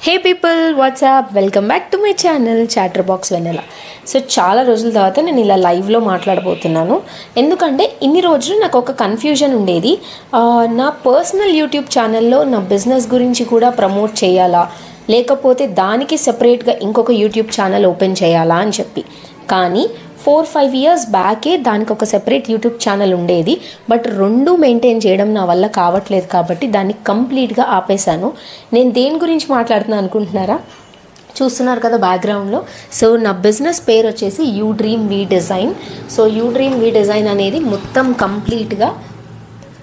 Hey people WhatsApp welcome back to my channel chatter box Vennela. So చాలా రోజుల తర్వాత నేను ఇలా లైవ్లో మాట్లాడబోతున్నాను. ఎందుకంటే ఇన్ని రోజులు నాకు ఒక కన్ఫ్యూజన్ ఉండేది, నా పర్సనల్ యూట్యూబ్ ఛానల్లో నా బిజినెస్ గురించి కూడా ప్రమోట్ చేయాలా, లేకపోతే దానికి సెపరేట్గా ఇంకొక యూట్యూబ్ ఛానల్ ఓపెన్ చేయాలా అని చెప్పి. కానీ 4-5 years బ్యాకే దానికి ఒక సెపరేట్ యూట్యూబ్ ఛానల్ ఉండేది. బట్ రెండు మెయింటైన్ చేయడం నా వల్ల కావట్లేదు కాబట్టి దాన్ని కంప్లీట్గా ఆపేశాను. నేను దేని గురించి మాట్లాడుతున్నాను అనుకుంటున్నారా? చూస్తున్నారు కదా బ్యాక్గ్రౌండ్లో. సో నా బిజినెస్ పేరు వచ్చేసి you dream we design. So you dream we design అనేది మొత్తం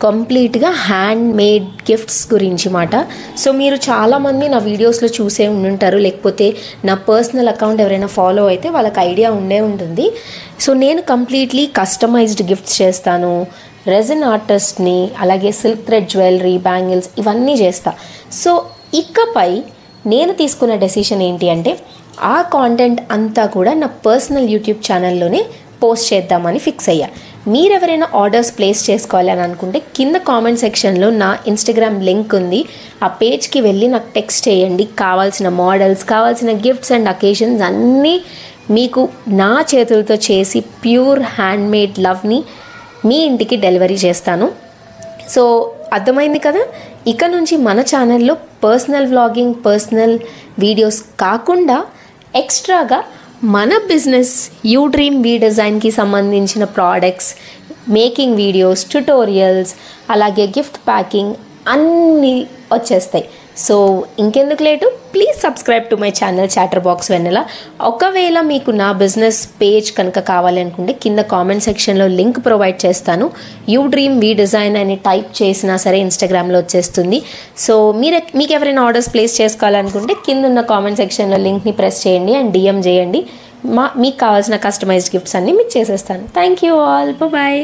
కంప్లీట్గా హ్యాండ్ మేడ్ గిఫ్ట్స్ గురించి మాట. సో మీరు చాలామంది నా వీడియోస్లో చూసే ఉండుంటారు, లేకపోతే నా పర్సనల్ అకౌంట్ ఎవరైనా ఫాలో అయితే వాళ్ళకి ఐడియా ఉండే ఉంటుంది. సో నేను కంప్లీట్లీ కస్టమైజ్డ్ గిఫ్ట్స్ చేస్తాను, రెజిన్ ఆర్టిస్ట్ని, అలాగే సిల్క్ థ్రెడ్ జ్యువెలరీ, బ్యాంగిల్స్ ఇవన్నీ చేస్తా. సో ఇకపై నేను తీసుకున్న డెసిషన్ ఏంటి అంటే ఆ కాంటెంట్ అంతా కూడా నా పర్సనల్ యూట్యూబ్ ఛానల్లోనే పోస్ట్ చేద్దామని ఫిక్స్ అయ్యా. మీరెవరైనా ఆర్డర్స్ ప్లేస్ చేసుకోవాలి అని అనుకుంటే కింద కామెంట్ సెక్షన్లో నా ఇన్స్టాగ్రామ్ లింక్ ఉంది. ఆ పేజ్కి వెళ్ళి నాకు టెక్స్ట్ చేయండి. కావాల్సిన మోడల్స్, కావాల్సిన గిఫ్ట్స్ అండ్ అకేషన్స్ అన్నీ మీకు నా చేతులతో చేసి ప్యూర్ హ్యాండ్మేడ్ లవ్ని మీ ఇంటికి డెలివరీ చేస్తాను. సో అర్థమైంది కదా. ఇక నుంచి మన ఛానల్లో పర్సనల్ వ్లాగింగ్, పర్సనల్ వీడియోస్ కాకుండా ఎక్స్ట్రాగా మన బిజినెస్ యూ డ్రీమ్ వీ డిజైన్కి సంబంధించిన ప్రోడక్ట్స్, మేకింగ్ వీడియోస్, ట్యుటోరియల్స్, అలాగే గిఫ్ట్ ప్యాకింగ్ అన్నీ వచ్చేస్తాయి. సో ఇంకెందుకు late, please subscribe to my channel chatter box వెన్నెలా. ఒకవేళ మీకు నా బిజినెస్ పేజ్ కనుక కావాలి అనుకుంటే కింద కామెంట్ సెక్షన్లో లింక్ ప్రొవైడ్ చేస్తాను. యూ డ్రీమ్ వీ డిజైన్ అని టైప్ చేసినా సరే ఇన్స్టాగ్రామ్లో వచ్చేస్తుంది. సో మీకు ఎవరైనా ఆర్డర్స్ ప్లేస్ చేసుకోవాలనుకుంటే కింద ఉన్న కామెంట్ సెక్షన్లో లింక్ని ప్రెస్ చేయండి అండ్ డిఎం చేయండి. మీకు కావాల్సిన కస్టమైజ్డ్ గిఫ్ట్స్ అన్నీ మీకు చేసేస్తాను. Thank you all, bye.